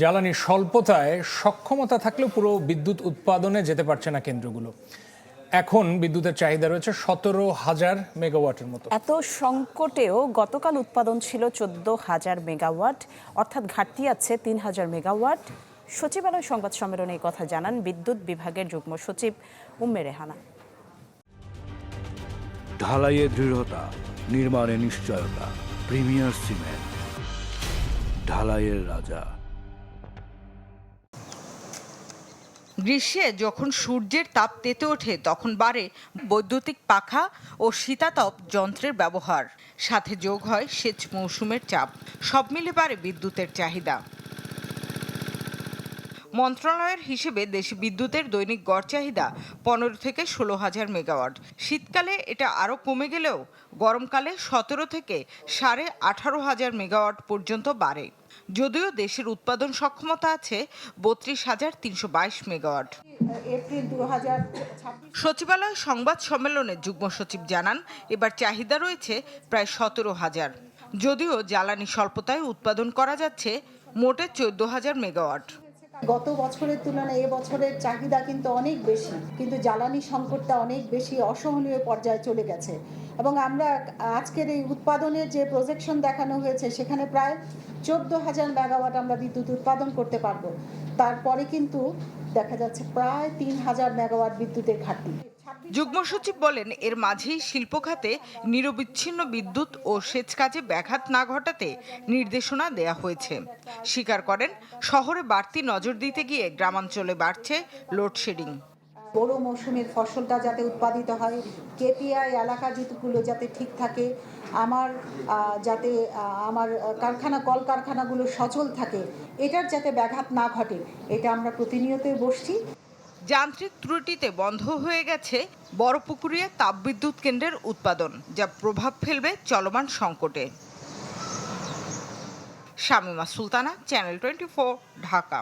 জ্বালানি স্বল্পতায় সক্ষমতা থাকলেও পুরো বিদ্যুৎ উৎপাদনে যেতে পারছে না কেন্দ্রগুলো। এখন বিদ্যুতের চাহিদা রয়েছে 17,000 মেগাওয়াটের মতো। এত সংকটেও গতকাল উৎপাদন ছিল 14,000 মেগাওয়াট, অর্থাৎ ঘাটতি আছে 3,000 মেগাওয়াট। সচিবালয় সংবাদ সম্মেলনে এই কথা জানান বিদ্যুৎ বিভাগের যুগ্ম সচিব উম্মে রেহানা। ঢালাইয়ে দৃঢ়তা, নির্মাণে নিশ্চয়তা, প্রিমিয়ার সিমেন্ট, ঢালাইয়ের রাজা। গ্রীষ্মে যখন সূর্যের তাপ তেতে ওঠে তখন বাড়ে বৈদ্যুতিক পাখা ও শীতাতপ যন্ত্রের ব্যবহার, সাথে যোগ হয় সেচ মৌসুমের চাপ। সব মিলে বাড়ে বিদ্যুতের চাহিদা। মন্ত্রণালয়ের হিসেবে দেশে বিদ্যুতের দৈনিক গড় চাহিদা 15 থেকে 16,000 মেগাওয়াট। শীতকালে এটা আরও কমে গেলেও গরমকালে 17 থেকে 18,500 মেগাওয়াট পর্যন্ত বাড়ে। যদিও দেশের উৎপাদন সক্ষমতা আছে 32,322 মেগাওয়াট। সচিবালয় সংবাদ সম্মেলনে যুগ্ম সচিব জানান, এবার চাহিদা রয়েছে প্রায় 17,000। যদিও জ্বালানি স্বল্পতায় উৎপাদন করা যাচ্ছে মোটে 14,000 মেগাওয়াট। গত বছরের তুলনায় এবছরের চাহিদা কিন্তু অনেক বেশি, কিন্তু জ্বালানি সংকটটা অনেক বেশি অসহনীয় পর্যায়ে চলে গেছে এবং আমরা আজকের এই উৎপাদনের যে প্রজেকশন দেখানো হয়েছে সেখানে প্রায় 14,000 মেগাওয়াট আমরা বিদ্যুৎ উৎপাদন করতে পারবো। তারপরে কিন্তু দেখা যাচ্ছে প্রায় 3,000 মেগাওয়াট বিদ্যুতের ঘাটতি। যুগ্ম সচিব বলেন, এর মাঝেই শিল্প খাতে নিরবিচ্ছিন্ন বিদ্যুৎ ও সেচ কাজে ব্যাঘাত না ঘটাতে নির্দেশনা দেয়া হয়েছে। স্বীকার করেন, শহরে বাড়তি নজর দিতে গিয়ে গ্রামাঞ্চলে বাড়ছে লোডশেডিং। বড় মৌসুমের ফসলটা যাতে উৎপাদিত হয়, কেপিআই এলাকা যেগুলো যাতে ঠিক থাকে, যাতে আমার কলকারখানাগুলো সচল থাকে, এটার যাতে ব্যাঘাত না ঘটে, এটা আমরা প্রতিনিয়তই বসছি। যান্ত্রিক ত্রুটিতে বন্ধ হয়ে গেছে বড়পুকুরিয়া তাপবিদ্যুৎ কেন্দ্রের উৎপাদন, যা প্রভাব ফেলবে চলমান সংকটে। শামিমা সুলতানা, চ্যানেল 24, ঢাকা।